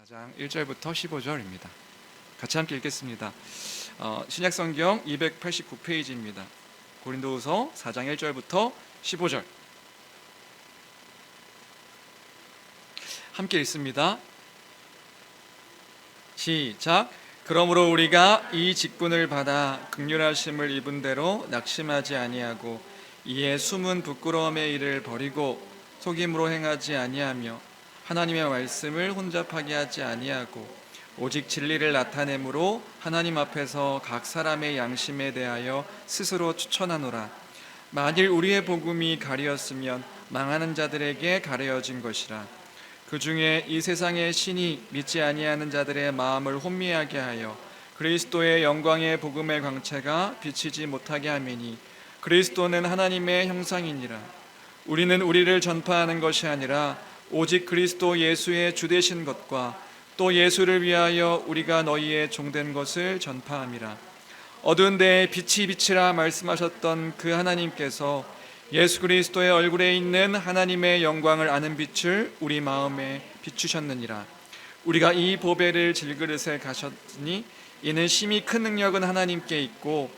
4장 1절부터 15절입니다. 같이 함께 읽겠습니다. 신약성경 289페이지입니다. 고린도후서 4장 1절부터 15절 함께 읽습니다. 시작. 그러므로 우리가 이 직분을 받아 긍휼하심을 입은 대로 낙심하지 아니하고 이에 숨은 부끄러움의 일을 버리고 속임으로 행하지 아니하며 하나님의 말씀을 혼잡하게 하지 아니하고 오직 진리를 나타내므로 하나님 앞에서 각 사람의 양심에 대하여 스스로 추천하노라. 만일 우리의 복음이 가리었으면 망하는 자들에게 가려진 것이라. 그 중에 이 세상의 신이 믿지 아니하는 자들의 마음을 혼미하게 하여 그리스도의 영광의 복음의 광채가 비치지 못하게 함이니 그리스도는 하나님의 형상이니라. 우리는 우리를 전파하는 것이 아니라 오직 그리스도 예수의 주되신 것과 또 예수를 위하여 우리가 너희의 종된 것을 전파함이라. 어두운 데에 빛이 비치라 말씀하셨던 그 하나님께서 예수 그리스도의 얼굴에 있는 하나님의 영광을 아는 빛을 우리 마음에 비추셨느니라. 우리가 이 보배를 질그릇에 가셨으니 이는 심히 큰 능력은 하나님께 있고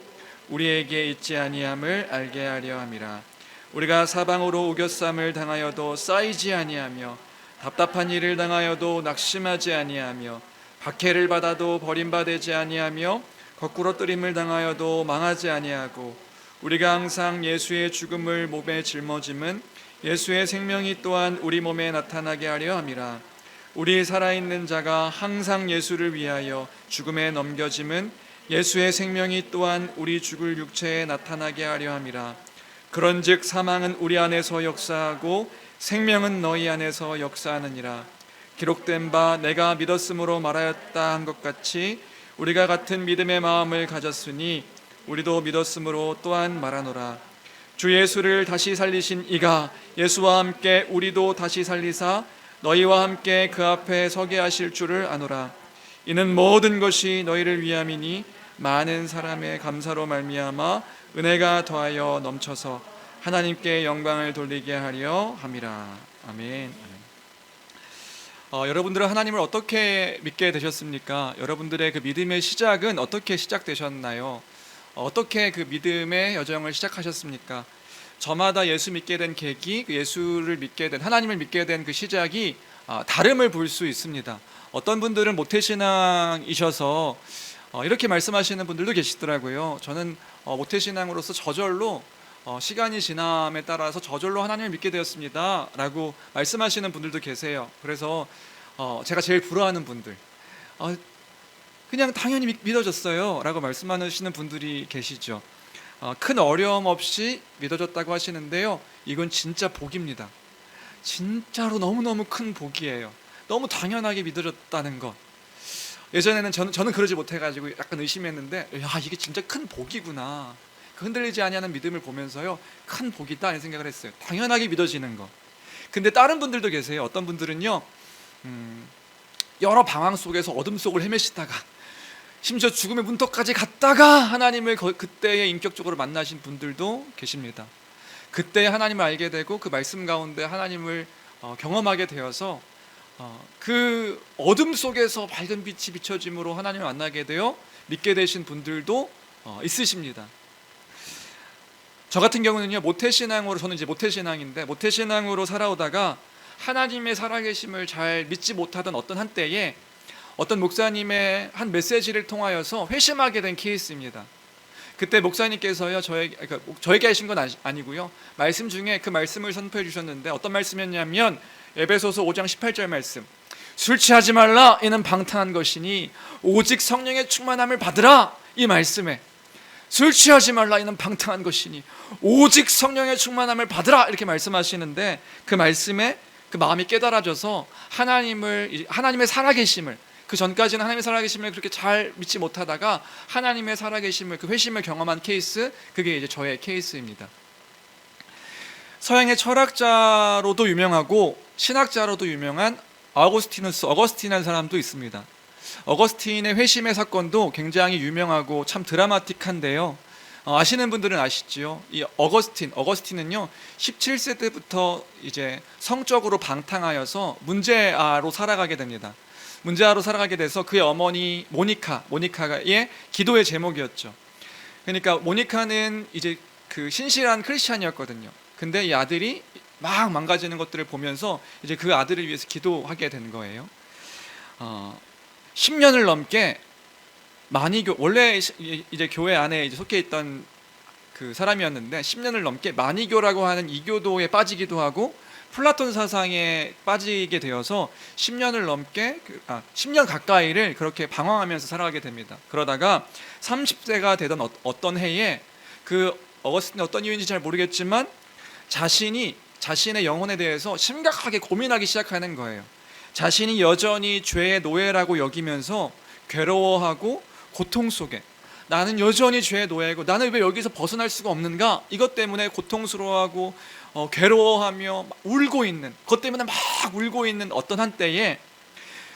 우리에게 있지 아니함을 알게 하려 함이라. 우리가 사방으로 우겨쌈을 당하여도 쌓이지 아니하며 답답한 일을 당하여도 낙심하지 아니하며 박해를 받아도 버림받지 아니하며 거꾸로 뜨림을 당하여도 망하지 아니하고 우리가 항상 예수의 죽음을 몸에 짊어짐은 예수의 생명이 또한 우리 몸에 나타나게 하려 함이라. 우리 살아있는 자가 항상 예수를 위하여 죽음에 넘겨짐은 예수의 생명이 또한 우리 죽을 육체에 나타나게 하려 함이라. 그런즉 사망은 우리 안에서 역사하고 생명은 너희 안에서 역사하느니라. 기록된 바 내가 믿었으므로 말하였다 한 것 같이 우리가 같은 믿음의 마음을 가졌으니 우리도 믿었으므로 또한 말하노라. 주 예수를 다시 살리신 이가 예수와 함께 우리도 다시 살리사 너희와 함께 그 앞에 서게 하실 줄을 아노라. 이는 모든 것이 너희를 위함이니 많은 사람의 감사로 말미암아 은혜가 더하여 넘쳐서 하나님께 영광을 돌리게 하려 함이라. 아멘. 여러분들은 하나님을 어떻게 믿게 되셨습니까? 여러분들의 그 믿음의 시작은 어떻게 시작되셨나요? 어떻게 그 믿음의 여정을 시작하셨습니까? 저마다 예수 믿게 된 계기, 예수를 믿게 된, 하나님을 믿게 된 그 시작이 다름을 볼 수 있습니다. 어떤 분들은 모태신앙이셔서 이렇게 말씀하시는 분들도 계시더라고요. 저는 모태신앙으로서 저절로 시간이 지남에 따라서 저절로 하나님을 믿게 되었습니다 라고 말씀하시는 분들도 계세요. 그래서 제가 제일 부러워하는 분들, 그냥 당연히 믿어졌어요 라고 말씀하시는 분들이 계시죠. 큰 어려움 없이 믿어졌다고 하시는데요, 이건 진짜 복입니다. 진짜로 너무너무 큰 복이에요. 너무 당연하게 믿어졌다는 것. 예전에는 저는 그러지 못해가지고 약간 의심했는데, 야, 이게 진짜 큰 복이구나. 그 흔들리지 아니하는 믿음을 보면서요, 큰 복이다 이런 생각을 했어요. 당연하게 믿어지는 것. 근데 다른 분들도 계세요. 어떤 분들은요, 여러 방황 속에서 어둠 속을 헤매시다가 심지어 죽음의 문턱까지 갔다가 하나님을 그때에 인격적으로 만나신 분들도 계십니다. 그때 하나님을 알게 되고 그 말씀 가운데 하나님을 경험하게 되어서 그 어둠 속에서 밝은 빛이 비춰짐으로 하나님을 만나게 되어 믿게 되신 분들도 있으십니다. 저 같은 경우는요, 모태신앙으로, 저는 이제 모태신앙인데 모태신앙으로 살아오다가 하나님의 살아계심을 잘 믿지 못하던 어떤 한때에 어떤 목사님의 한 메시지를 통하여서 회심하게 된 케이스입니다. 그때 목사님께서요, 저에게 하신 건 아니고요, 말씀 중에 그 말씀을 선포해 주셨는데 어떤 말씀이었냐면 에베소서 5장 18절 말씀, 술 취하지 말라 이는 방탕한 것이니 오직 성령의 충만함을 받으라. 이 말씀에 술 취하지 말라 이는 방탕한 것이니 오직 성령의 충만함을 받으라 이렇게 말씀하시는데, 그 말씀에 그 마음이 깨달아져서 하나님의 살아계심을, 그 전까지는 하나님의 살아계심을 그렇게 잘 믿지 못하다가 하나님의 살아계심을, 그 회심을 경험한 케이스, 그게 이제 저의 케이스입니다. 서양의 철학자로도 유명하고 신학자로도 유명한 어거스틴이라는 사람도 있습니다. 어거스틴의 회심의 사건도 굉장히 유명하고 참 드라마틱한데요, 아시는 분들은 아시지요. 이 어거스틴은요 17세 때부터 이제 성적으로 방탕하여서 문제아로 살아가게 됩니다. 문제아로 살아가게 돼서 그의 어머니 모니카의 기도의 제목이었죠. 그러니까 모니카는 이제 그 신실한 크리스찬이었거든요. 근데 이 아들이 막 망가지는 것들을 보면서 이제 그 아들을 위해서 기도하게 된 거예요. 10년을 넘게 만이교, 원래 이제 교회 안에 이제 속해 있던 그 사람이었는데 10년을 넘게 만이교라고 하는 이교도에 빠지기도 하고 플라톤 사상에 빠지게 되어서 10년을 넘게 10년 가까이를 그렇게 방황하면서 살아가게 됩니다. 그러다가 30세가 되던 어떤 해에 그 어거스틴이 어떤 이유인지 잘 모르겠지만 자신의 영혼에 대해서 심각하게 고민하기 시작하는 거예요. 자신이 여전히 죄의 노예라고 여기면서 괴로워하고 고통 속에 나는 여전히 죄의 노예고 나는 왜 여기서 벗어날 수가 없는가, 이것 때문에 고통스러워하고 괴로워하며 울고 있는, 그것 때문에 막 울고 있는 어떤 한때에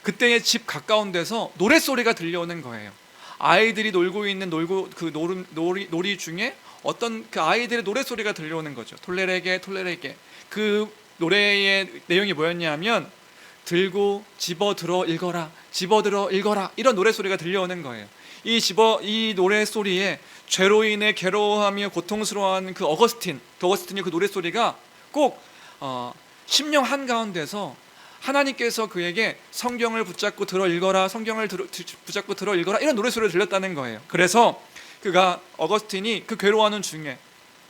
그때의 집 가까운 데서 노랫소리가 들려오는 거예요. 아이들이 놀고 있는 놀이 중에 어떤 그 아이들의 노랫소리가 들려오는 거죠. 톨레레게 톨레레게. 그 노래의 내용이 뭐였냐면 들고 집어들어 읽어라, 집어들어 읽어라, 이런 노랫소리가 들려오는 거예요. 이 노랫소리에 죄로 인해 괴로워하며 고통스러워하는 그 어거스틴이 그 노랫소리가 꼭 심령 한가운데서 하나님께서 그에게 성경을 붙잡고 들어 읽어라, 붙잡고 들어 읽어라, 이런 노랫소리를 들렸다는 거예요. 그래서 어거스틴이 그 괴로워하는 중에,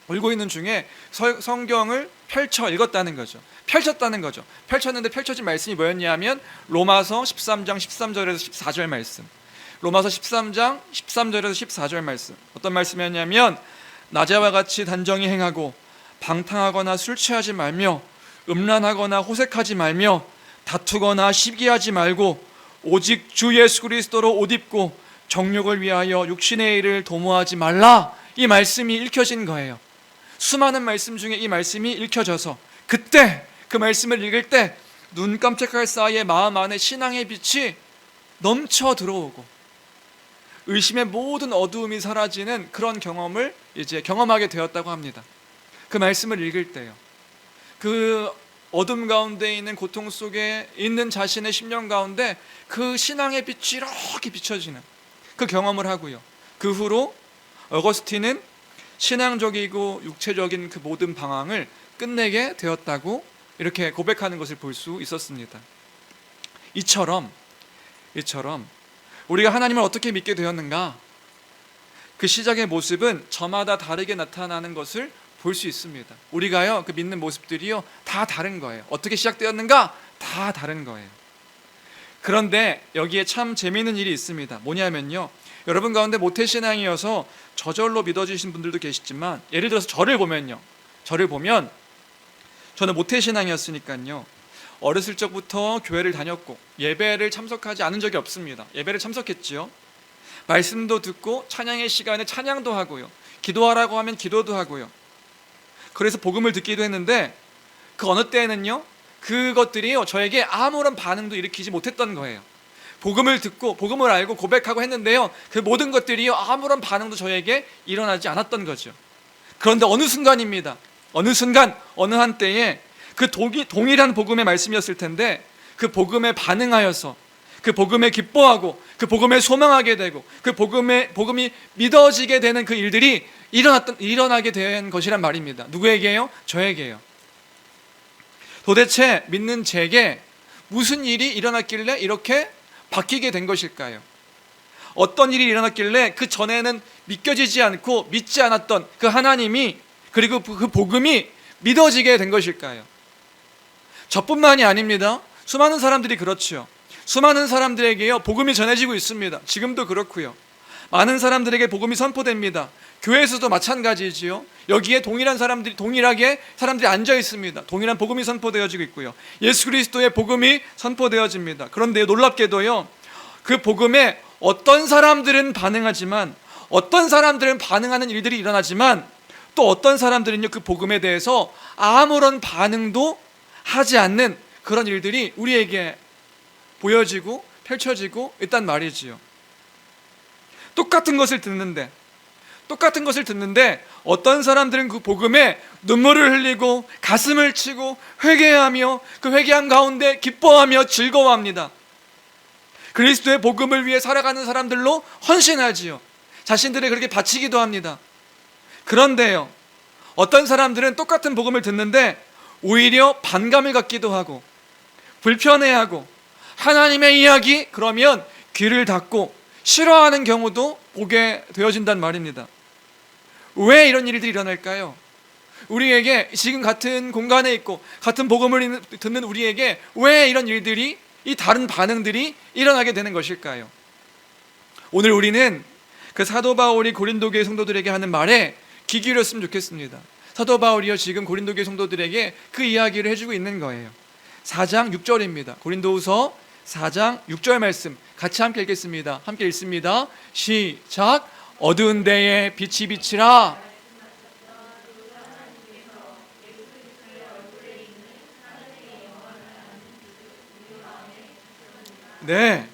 울고 있는 중에 성경을 펼쳐 읽었다는 거죠. 펼쳤는데 펼쳐진 말씀이 뭐였냐면 로마서 13장 13절에서 14절 말씀. 로마서 13장 13절에서 14절 말씀. 어떤 말씀이었냐면 낮에와 같이 단정히 행하고 방탕하거나 술 취하지 말며 음란하거나 호색하지 말며 다투거나 시기하지 말고 오직 주 예수 그리스도로 옷 입고 정욕을 위하여 육신의 일을 도모하지 말라. 이 말씀이 읽혀진 거예요. 수많은 말씀 중에 이 말씀이 읽혀져서 그때 그 말씀을 읽을 때 눈 깜짝할 사이에 마음 안에 신앙의 빛이 넘쳐 들어오고 의심의 모든 어두움이 사라지는 그런 경험을 이제 경험하게 되었다고 합니다. 그 말씀을 읽을 때요. 그 어둠 가운데 있는 고통 속에 있는 자신의 심령 가운데 그 신앙의 빛이 이렇게 비춰지는 그 경험을 하고요. 그 후로 어거스틴은 신앙적이고 육체적인 그 모든 방황을 끝내게 되었다고 이렇게 고백하는 것을 볼 수 있었습니다. 이처럼 우리가 하나님을 어떻게 믿게 되었는가? 그 시작의 모습은 저마다 다르게 나타나는 것을 볼 수 있습니다. 우리가요, 그 믿는 모습들이요, 다 다른 거예요. 어떻게 시작되었는가? 다 다른 거예요. 그런데 여기에 참 재미있는 일이 있습니다. 뭐냐면요, 여러분 가운데 모태신앙이어서 저절로 믿어지신 분들도 계시지만, 예를 들어서 저를 보면 저는 모태신앙이었으니까요, 어렸을 적부터 교회를 다녔고 예배를 참석하지 않은 적이 없습니다. 예배를 참석했지요. 말씀도 듣고 찬양의 시간에 찬양도 하고요, 기도하라고 하면 기도도 하고요. 그래서 복음을 듣기도 했는데 그 어느 때에는요, 그것들이요 저에게 아무런 반응도 일으키지 못했던 거예요. 복음을 듣고 복음을 알고 고백하고 했는데요, 그 모든 것들이요 아무런 반응도 저에게 일어나지 않았던 거죠. 그런데 어느 한때에 그 동일한 복음의 말씀이었을 텐데 그 복음에 반응하여서 그 복음에 기뻐하고 그 복음에 소망하게 되고 그 복음이 믿어지게 되는 그 일들이 일어나게 된 것이란 말입니다. 누구에게요? 저에게요. 도대체 믿는 제게 무슨 일이 일어났길래 이렇게 바뀌게 된 것일까요? 어떤 일이 일어났길래 그 전에는 믿겨지지 않고 믿지 않았던 그 하나님이, 그리고 그 복음이 믿어지게 된 것일까요? 저뿐만이 아닙니다. 수많은 사람들이 그렇지요. 수많은 사람들에게요 복음이 전해지고 있습니다. 지금도 그렇고요. 많은 사람들에게 복음이 선포됩니다. 교회에서도 마찬가지지요. 여기에 동일하게 사람들이 앉아 있습니다. 동일한 복음이 선포되어지고 있고요. 예수 그리스도의 복음이 선포되어집니다. 그런데 놀랍게도요, 그 복음에 어떤 사람들은 반응하지만, 어떤 사람들은 반응하는 일들이 일어나지만, 또 어떤 사람들은요 그 복음에 대해서 아무런 반응도 하지 않는 그런 일들이 우리에게 보여지고 펼쳐지고 있단 말이지요. 똑같은 것을 듣는데, 똑같은 것을 듣는데 어떤 사람들은 그 복음에 눈물을 흘리고 가슴을 치고 회개하며 그 회개함 가운데 기뻐하며 즐거워합니다. 그리스도의 복음을 위해 살아가는 사람들로 헌신하지요. 자신들을 그렇게 바치기도 합니다. 그런데요, 어떤 사람들은 똑같은 복음을 듣는데 오히려 반감을 갖기도 하고 불편해하고 하나님의 이야기 그러면 귀를 닫고 싫어하는 경우도 보게 되어진단 말입니다. 왜 이런 일들이 일어날까요? 우리에게 지금 같은 공간에 있고 같은 복음을 듣는 우리에게 왜 이런 일들이, 이 다른 반응들이 일어나게 되는 것일까요? 오늘 우리는 그 사도 바울이 고린도 교회 성도들에게 하는 말에 귀 기울였으면 좋겠습니다. 사도 바울이요 지금 고린도 교회 성도들에게 그 이야기를 해주고 있는 거예요. 4장 6절입니다. 고린도후서 4장 6절 말씀 같이 함께 읽겠습니다. 함께 읽습니다. 시작. 어두운 데에 빛이 비치라. 네,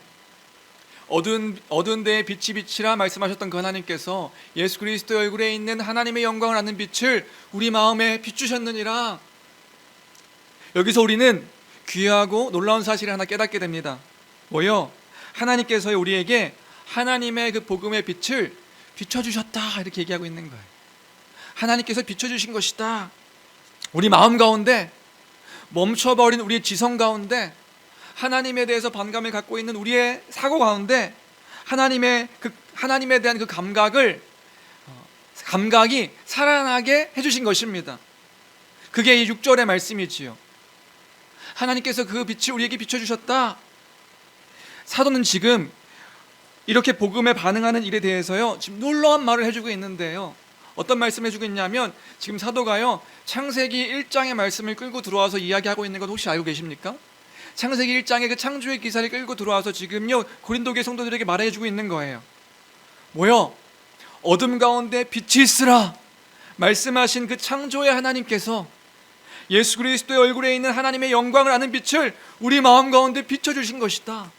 어두운 데에 빛이 비치라 말씀하셨던 그 하나님께서 예수 그리스도의 얼굴에 있는 하나님의 영광을 아는 빛을 우리 마음에 비추셨느니라. 여기서 우리는 귀하고 놀라운 사실을 하나 깨닫게 됩니다. 뭐요? 하나님께서 우리에게 하나님의 그 복음의 빛을 비춰주셨다 이렇게 얘기하고 있는 거예요. 하나님께서 비춰주신 것이다. 우리 마음 가운데 멈춰버린 우리의 지성 가운데 하나님에 대해서 반감을 갖고 있는 우리의 사고 가운데 하나님에 대한 그 감각이 살아나게 해주신 것입니다. 그게 이 6절의 말씀이지요. 하나님께서 그 빛을 우리에게 비춰주셨다. 사도는 지금 이렇게 복음에 반응하는 일에 대해서요 지금 놀라운 말을 해주고 있는데요, 어떤 말씀을 해주고 있냐면 지금 사도가요 창세기 1장의 말씀을 끌고 들어와서 이야기하고 있는 것 혹시 알고 계십니까? 창세기 1장의 그 창조의 기사를 끌고 들어와서 지금요 고린도 교회 성도들에게 말해주고 있는 거예요. 뭐요? 어둠 가운데 빛이 있으라 말씀하신 그 창조의 하나님께서 예수 그리스도의 얼굴에 있는 하나님의 영광을 아는 빛을 우리 마음 가운데 비춰주신 것이다.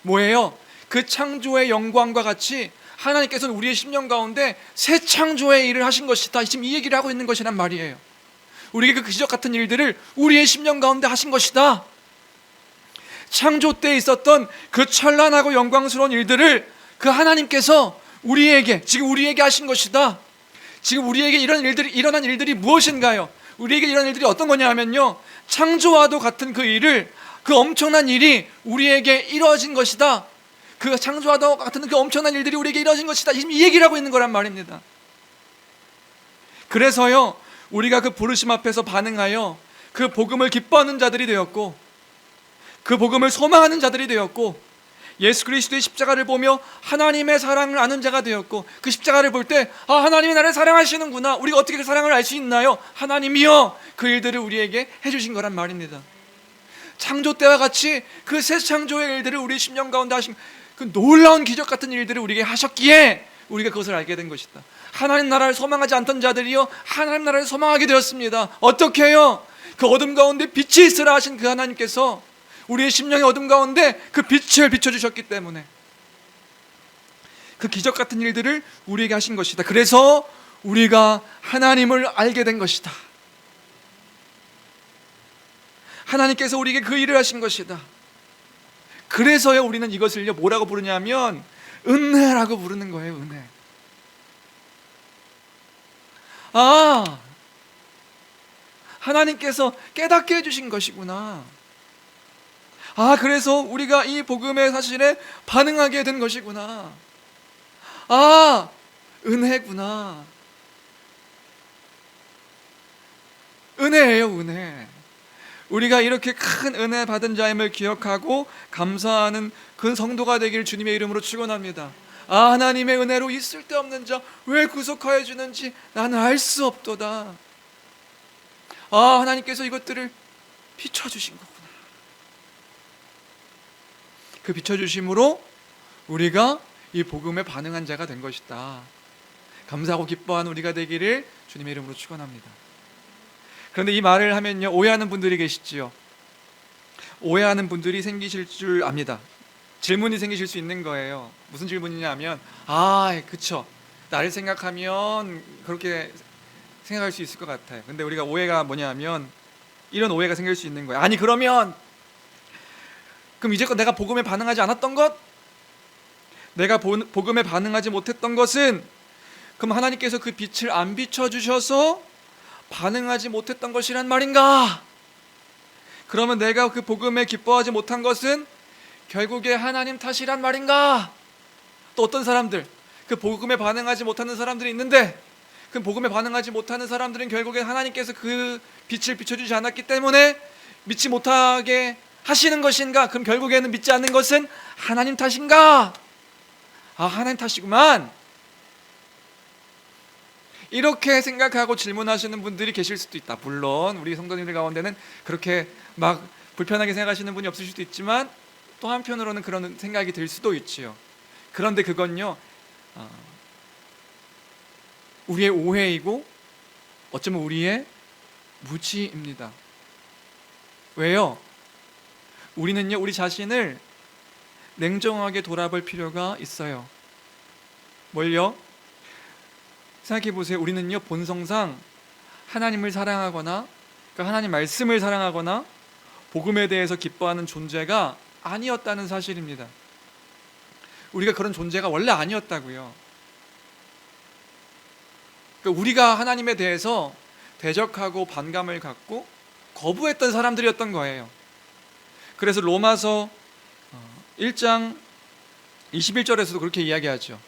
뭐예요? 그 창조의 영광과 같이 하나님께서는 우리의 심령 가운데 새 창조의 일을 하신 것이다. 지금 이 얘기를 하고 있는 것이란 말이에요. 우리에게 그 기적 같은 일들을 우리의 심령 가운데 하신 것이다. 창조 때 있었던 그 찬란하고 영광스러운 일들을 그 하나님께서 지금 우리에게 하신 것이다. 지금 우리에게 일어난 일들이 무엇인가요? 우리에게 일어난 일들이 어떤 거냐 하면요, 창조와도 같은 그 엄청난 일이 우리에게 이루어진 것이다. 그 창조와도 같은 그 엄청난 일들이 우리에게 이루어진 것이다. 지금 이 얘기를 하고 있는 거란 말입니다. 그래서요 우리가 그 부르심 앞에서 반응하여 그 복음을 기뻐하는 자들이 되었고 그 복음을 소망하는 자들이 되었고 예수 그리스도의 십자가를 보며 하나님의 사랑을 아는 자가 되었고 그 십자가를 볼 때 하나님이 나를 사랑하시는구나. 우리가 어떻게 그 사랑을 알 수 있나요? 하나님이여 그 일들을 우리에게 해주신 거란 말입니다. 창조 때와 같이 그 새 창조의 일들을 우리 심령 가운데 하신 그 놀라운 기적 같은 일들을 우리에게 하셨기에 우리가 그것을 알게 된 것이다. 하나님 나라를 소망하지 않던 자들이요 하나님 나라를 소망하게 되었습니다. 어떻게 해요? 그 어둠 가운데 빛이 있으라 하신 그 하나님께서 우리의 심령의 어둠 가운데 그 빛을 비춰주셨기 때문에 그 기적 같은 일들을 우리에게 하신 것이다. 그래서 우리가 하나님을 알게 된 것이다. 하나님께서 우리에게 그 일을 하신 것이다. 그래서요 우리는 이것을요 뭐라고 부르냐면 은혜라고 부르는 거예요. 은혜. 하나님께서 깨닫게 해주신 것이구나. 그래서 우리가 이 복음의 사실에 반응하게 된 것이구나. 은혜구나. 은혜예요, 은혜. 우리가 이렇게 큰 은혜 받은 자임을 기억하고 감사하는 그 성도가 되기를 주님의 이름으로 축원합니다. 하나님의 은혜로 있을 데 없는 자 왜 구속하여 주는지 나는 알 수 없도다. 하나님께서 이것들을 비춰주신 거구나. 그 비춰주심으로 우리가 이 복음에 반응한 자가 된 것이다. 감사하고 기뻐하는 우리가 되기를 주님의 이름으로 축원합니다. 그런데 이 말을 하면요 오해하는 분들이 계시지요. 오해하는 분들이 생기실 줄 압니다. 질문이 생기실 수 있는 거예요. 무슨 질문이냐 하면 그쵸, 나를 생각하면 그렇게 생각할 수 있을 것 같아요. 근데 우리가 오해가 뭐냐면 이런 오해가 생길 수 있는 거예요. 아니 그러면 그럼 이제껏 내가 복음에 반응하지 않았던 것, 내가 복음에 반응하지 못했던 것은 그럼 하나님께서 그 빛을 안 비춰주셔서 반응하지 못했던 것이란 말인가? 그러면 내가 그 복음에 기뻐하지 못한 것은 결국에 하나님 탓이란 말인가? 또 어떤 사람들, 그 복음에 반응하지 못하는 사람들이 있는데 그 복음에 반응하지 못하는 사람들은 결국에 하나님께서 그 빛을 비춰주지 않았기 때문에 믿지 못하게 하시는 것인가? 그럼 결국에는 믿지 않는 것은 하나님 탓인가? 아, 하나님 탓이구만. 이렇게 생각하고 질문하시는 분들이 계실 수도 있다. 물론 우리 성도님들 가운데는 그렇게 막 불편하게 생각하시는 분이 없을 수도 있지만 또 한편으로는 그런 생각이 들 수도 있지요. 그런데 그건요 우리의 오해이고 어쩌면 우리의 무지입니다. 왜요? 우리는요 우리 자신을 냉정하게 돌아볼 필요가 있어요. 뭘요? 생각해 보세요. 우리는요 본성상 하나님을 사랑하거나 그러니까 하나님 말씀을 사랑하거나 복음에 대해서 기뻐하는 존재가 아니었다는 사실입니다. 우리가 그런 존재가 원래 아니었다고요. 그러니까 우리가 하나님에 대해서 대적하고 반감을 갖고 거부했던 사람들이었던 거예요. 그래서 로마서 1장 21절에서도 그렇게 이야기하죠.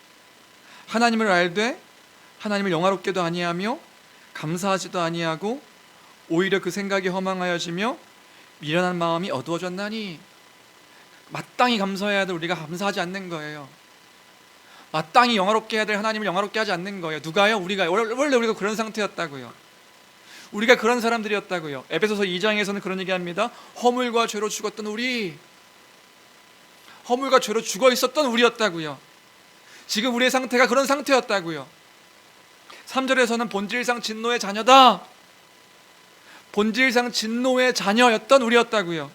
하나님을 알되 하나님을 영화롭게도 아니하며 감사하지도 아니하고 오히려 그 생각이 허망하여지며 미련한 마음이 어두워졌나니. 마땅히 감사해야 될 우리가 감사하지 않는 거예요. 마땅히 영화롭게 해야 될 하나님을 영화롭게 하지 않는 거예요. 누가요? 우리가. 원래 우리가 그런 상태였다고요. 우리가 그런 사람들이었다고요. 에베소서 2장에서는 그런 얘기합니다. 허물과 죄로 죽었던 우리, 허물과 죄로 죽어 있었던 우리였다고요. 지금 우리의 상태가 그런 상태였다고요. 3절에서는 본질상 진노의 자녀다, 본질상 진노의 자녀였던 우리였다고요.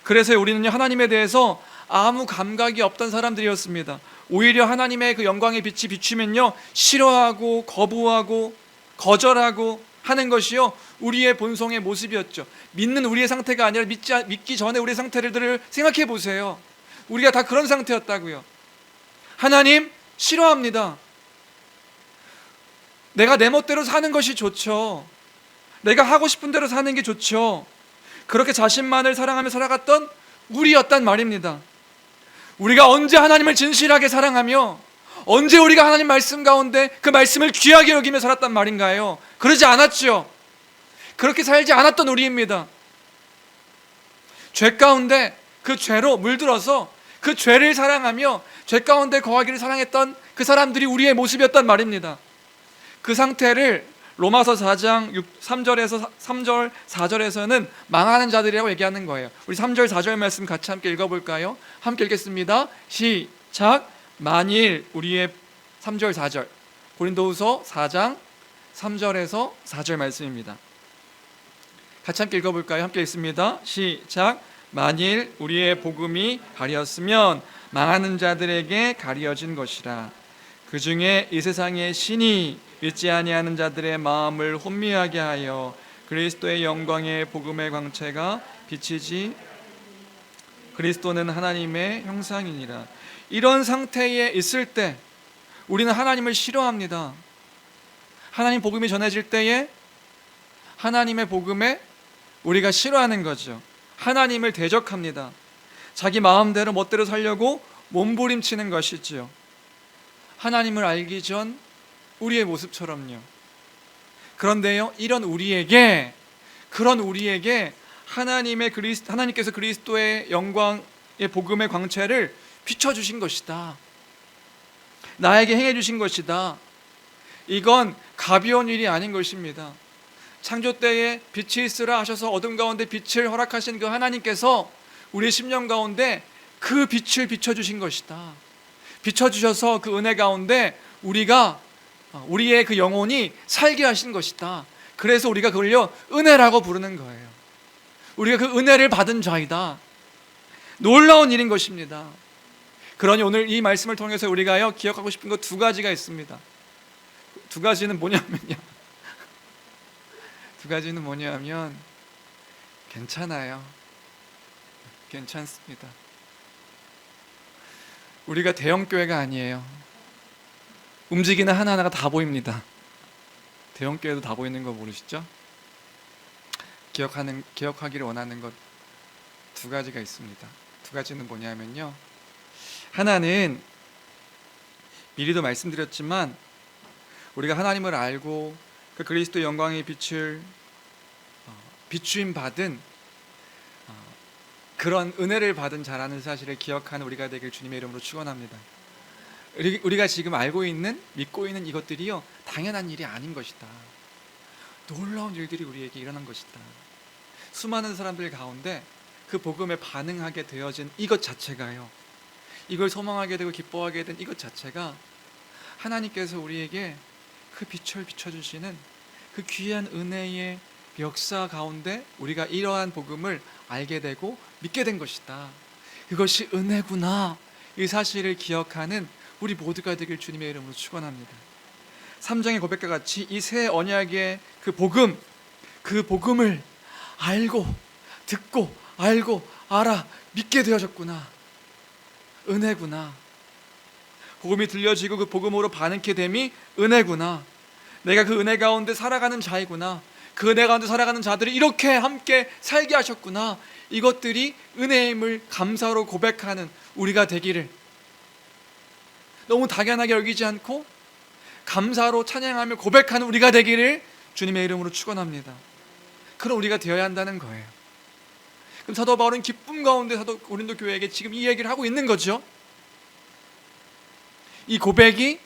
그래서 우리는요 하나님에 대해서 아무 감각이 없던 사람들이었습니다. 오히려 하나님의 그 영광의 빛이 비추면요 싫어하고 거부하고 거절하고 하는 것이요 우리의 본성의 모습이었죠. 믿는 우리의 상태가 아니라 믿기 전에 우리의 상태를 생각해 보세요. 우리가 다 그런 상태였다고요. 하나님 싫어합니다. 내가 내 멋대로 사는 것이 좋죠. 내가 하고 싶은 대로 사는 게 좋죠. 그렇게 자신만을 사랑하며 살아갔던 우리였단 말입니다. 우리가 언제 하나님을 진실하게 사랑하며 언제 우리가 하나님 말씀 가운데 그 말씀을 귀하게 여기며 살았단 말인가요? 그러지 않았죠. 그렇게 살지 않았던 우리입니다. 죄 가운데 그 죄로 물들어서 그 죄를 사랑하며 죄 가운데 거하기를 사랑했던 그 사람들이 우리의 모습이었단 말입니다. 그 상태를 로마서 4장 3절에서 3절 4절에서는 망하는 자들이라고 얘기하는 거예요. 우리 3절 4절 말씀 같이 함께 읽어볼까요? 함께 읽겠습니다. 시작. 만일 우리의 3절 4절 고린도후서 4장 3절에서 4절 말씀입니다. 같이 함께 읽어볼까요? 함께 읽습니다. 시작. 만일 우리의 복음이 가렸으면 망하는 자들에게 가려진 것이라. 그 중에 이 세상의 신이 믿지 아니하는 자들의 마음을 혼미하게 하여 그리스도의 영광의 복음의 광채가 비치지. 그리스도는 하나님의 형상이니라. 이런 상태에 있을 때 우리는 하나님을 싫어합니다. 하나님 복음이 전해질 때에 하나님의 복음에 우리가 싫어하는 거죠. 하나님을 대적합니다. 자기 마음대로 멋대로 살려고 몸부림치는 것이지요. 하나님을 알기 전 우리의 모습처럼요. 그런데요, 이런 우리에게 하나님께서 그리스도의 영광의 복음의 광채를 비춰주신 것이다. 나에게 행해주신 것이다. 이건 가벼운 일이 아닌 것입니다. 창조 때에 빛이 있으라 하셔서 어둠 가운데 빛을 허락하신 그 하나님께서 우리의 심령 가운데 그 빛을 비춰주신 것이다. 비춰주셔서 그 은혜 가운데 우리의 그 영혼이 살게 하신 것이다. 그래서 우리가 그걸요 은혜라고 부르는 거예요. 우리가 그 은혜를 받은 자이다. 놀라운 일인 것입니다. 그러니 오늘 이 말씀을 통해서 우리가요 기억하고 싶은 것 두 가지가 있습니다. 두 가지는 뭐냐면요 두 가지는 뭐냐면 괜찮아요. 괜찮습니다. 우리가 대형 교회가 아니에요. 움직이는 하나하나가 다 보입니다. 대형 교회도 다 보이는 거 모르시죠? 기억하기를 원하는 것 두 가지가 있습니다. 두 가지는 뭐냐면요, 하나는 미리도 말씀드렸지만 우리가 하나님을 알고 그 그리스도 영광의 빛을 비추임 받은 그런 은혜를 받은 자라는 사실을 기억하는 우리가 되길 주님의 이름으로 축원합니다. 우리가 지금 알고 있는, 믿고 있는 이것들이요 당연한 일이 아닌 것이다. 놀라운 일들이 우리에게 일어난 것이다. 수많은 사람들 가운데 그 복음에 반응하게 되어진 이것 자체가요, 이걸 소망하게 되고 기뻐하게 된 이것 자체가 하나님께서 우리에게 그 빛을 비춰주시는 그 귀한 은혜의 역사 가운데 우리가 이러한 복음을 알게 되고 믿게 된 것이다. 그것이 은혜구나, 이 사실을 기억하는 우리 모두가 되길 주님의 이름으로 축원합니다. 3장의 고백과 같이 이 새 언약의 그 복음을 알고 듣고 알고 알아 믿게 되어졌구나. 은혜구나. 복음이 들려지고 그 복음으로 반응케 됨이 은혜구나. 내가 그 은혜 가운데 살아가는 자이구나. 그 은혜 가운데 살아가는 자들이 이렇게 함께 살게 하셨구나. 이것들이 은혜임을 감사로 고백하는 우리가 되기를, 너무 당연하게 여기지 않고 감사로 찬양하며 고백하는 우리가 되기를 주님의 이름으로 축원합니다. 그런 우리가 되어야 한다는 거예요. 그럼 사도 바울은 기쁨 가운데 사도 고린도 교회에게 지금 이 얘기를 하고 있는 거죠. 이 고백이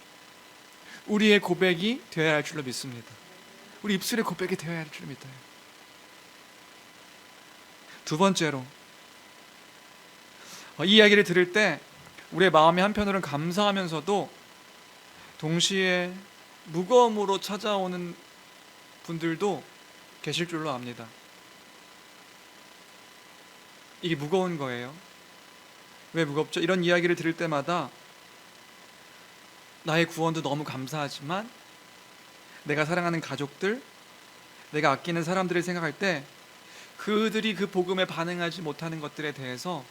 우리의 고백이 되어야 할 줄로 믿습니다. 우리 입술의 고백이 되어야 할 줄로 믿어요. 두 번째로, 이 이야기를 들을 때 우리의 마음의 한편으로는 감사하면서도 동시에 무거움으로 찾아오는 분들도 계실 줄로 압니다. 이게 무거운 거예요. 왜 무겁죠? 이런 이야기를 들을 때마다 나의 구원도 너무 감사하지만 내가 사랑하는 가족들, 내가 아끼는 사람들을 생각할 때 그들이 그 복음에 반응하지 못하는 것들에 대해서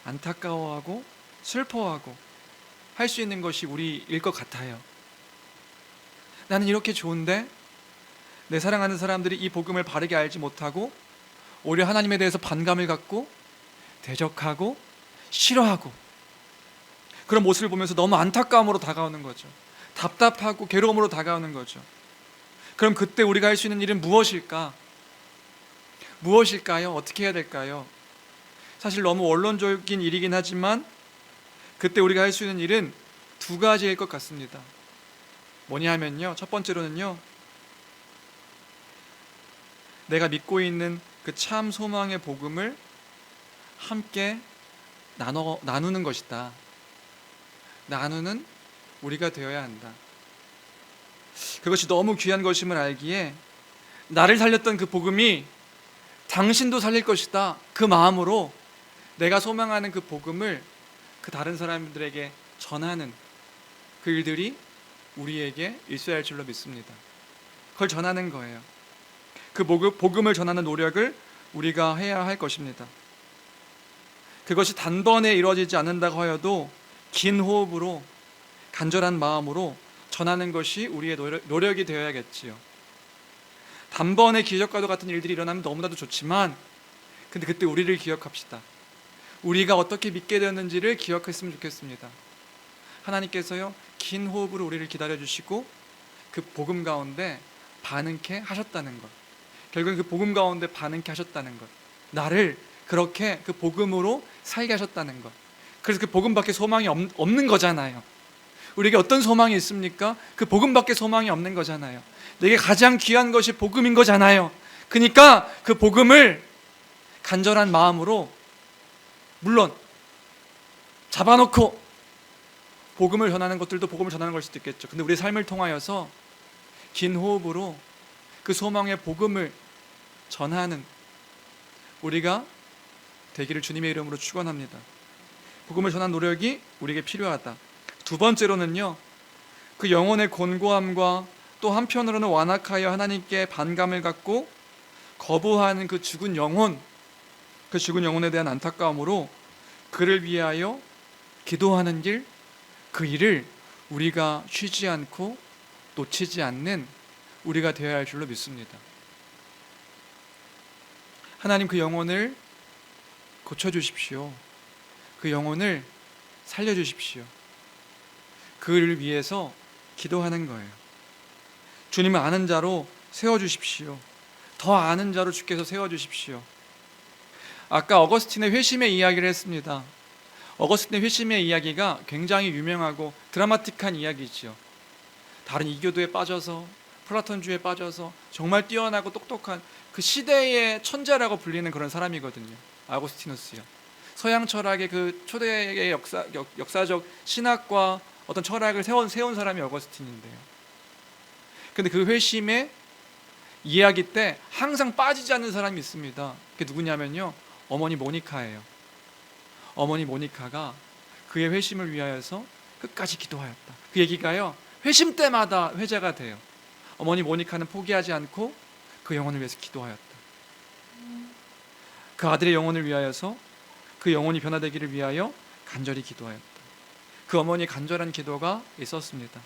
안타까워하고 슬퍼하고 할 수 있는 것이 우리일 것 같아요. 나는 이렇게 좋은데 내 사랑하는 사람들이 이 복음을 바르게 알지 못하고 오히려 하나님에 대해서 반감을 갖고 대적하고 싫어하고 그런 모습을 보면서 너무 안타까움으로 다가오는 거죠. 답답하고 괴로움으로 다가오는 거죠. 그럼 그때 우리가 할 수 있는 일은 무엇일까? 무엇일까요? 어떻게 해야 될까요? 사실 너무 원론적인 일이긴 하지만 그때 우리가 할 수 있는 일은 두 가지일 것 같습니다. 뭐냐 하면요, 첫 번째로는요, 내가 믿고 있는 그 참 소망의 복음을 함께 나누는 것이다. 나누는 우리가 되어야 한다. 그것이 너무 귀한 것임을 알기에 나를 살렸던 그 복음이 당신도 살릴 것이다, 그 마음으로 내가 소망하는 그 복음을 그 다른 사람들에게 전하는 그 일들이 우리에게 있어야 할 줄로 믿습니다. 그걸 전하는 거예요. 그 복음을 전하는 노력을 우리가 해야 할 것입니다. 그것이 단번에 이루어지지 않는다고 하여도 긴 호흡으로 간절한 마음으로 전하는 것이 우리의 노력이 되어야겠지요. 단번에 기적과도 같은 일들이 일어나면 너무나도 좋지만 근데 그때 우리를 기억합시다. 우리가 어떻게 믿게 되었는지를 기억했으면 좋겠습니다. 하나님께서요 긴 호흡으로 우리를 기다려주시고 그 복음 가운데 반응케 하셨다는 것, 결국은 그 복음 가운데 반응케 하셨다는 것, 나를 그렇게 그 복음으로 살게 하셨다는 것. 그래서 그 복음밖에 소망이 없는 거잖아요. 우리에게 어떤 소망이 있습니까? 그 복음밖에 소망이 없는 거잖아요. 내게 가장 귀한 것이 복음인 거잖아요. 그러니까 그 복음을 간절한 마음으로, 물론 잡아놓고 복음을 전하는 것들도 복음을 전하는 걸 수도 있겠죠. 근데 우리의 삶을 통하여서 긴 호흡으로 그 소망의 복음을 전하는 우리가 되기를 주님의 이름으로 축원합니다. 복음을 전하는 노력이 우리에게 필요하다. 두 번째로는요, 그 영혼의 곤고함과 또 한편으로는 완악하여 하나님께 반감을 갖고 거부하는 그 죽은 영혼, 그 죽은 영혼에 대한 안타까움으로 그를 위하여 기도하는 길, 그 일을 우리가 쉬지 않고 놓치지 않는 우리가 되어야 할 줄로 믿습니다. 하나님, 그 영혼을 고쳐주십시오. 그 영혼을 살려주십시오. 그를 위해서 기도하는 거예요. 주님을 아는 자로 세워주십시오. 더 아는 자로 주께서 세워주십시오. 아까 어거스틴의 회심의 이야기를 했습니다. 어거스틴의 회심의 이야기가 굉장히 유명하고 드라마틱한 이야기지요. 다른 이교도에 빠져서, 플라톤주의에 빠져서 정말 뛰어나고 똑똑한 그 시대의 천재라고 불리는 그런 사람이거든요. 아고스티누스요. 서양 철학의 그 초대의 역사적 신학과 어떤 철학을 세운 사람이 어거스틴인데요. 근데 그 회심의 이야기 때 항상 빠지지 않는 사람이 있습니다. 그게 누구냐면요, 어머니 모니카예요. 어머니 모니카가 그의 회심을 위하여서 끝까지 기도하였다. 그 얘기가요, 회심 때마다 회자가 돼요. 어머니 모니카는 포기하지 않고 그 영혼을 위해서 기도하였다. 그 아들의 영혼을 위하여서, 그 영혼이 변화되기를 위하여 간절히 기도하였다. 그 어머니의 간절한 기도가 있었습니다.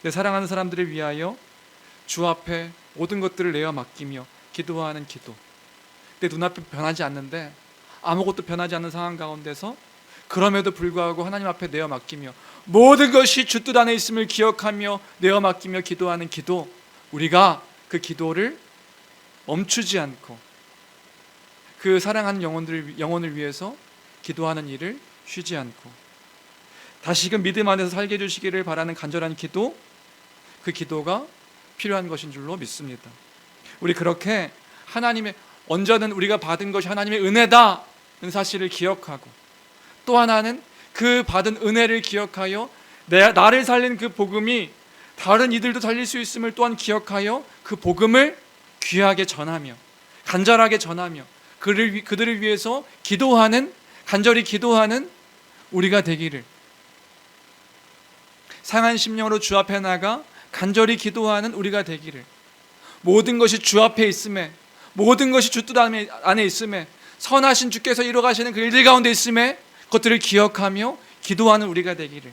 내 사랑하는 사람들을 위하여 주 앞에 모든 것들을 내어 맡기며 기도하는 기도. 내 눈앞에 변하지 않는데, 아무것도 변하지 않는 상황 가운데서 그럼에도 불구하고 하나님 앞에 내어 맡기며 모든 것이 주 뜻 안에 있음을 기억하며 내어 맡기며 기도하는 기도, 우리가 그 기도를 멈추지 않고 그 사랑하는 영혼을 위해서 기도하는 일을 쉬지 않고 다시금 믿음 안에서 살게 해주시기를 바라는 간절한 기도, 그 기도가 필요한 것인 줄로 믿습니다. 우리 그렇게 하나님의, 언제든 우리가 받은 것이 하나님의 은혜다는 사실을 기억하고, 또 하나는 그 받은 은혜를 기억하여 나를 살린 그 복음이 다른 이들도 살릴 수 있음을 또한 기억하여 그 복음을 귀하게 전하며 간절하게 전하며 그들을 위해서 기도하는, 간절히 기도하는 우리가 되기를, 상한 심령으로 주 앞에 나가 간절히 기도하는 우리가 되기를, 모든 것이 주 앞에 있음에, 모든 것이 주 뜻 안에 있음에, 선하신 주께서 이루어가시는 그 일들 가운데 있음에 그것들을 기억하며 기도하는 우리가 되기를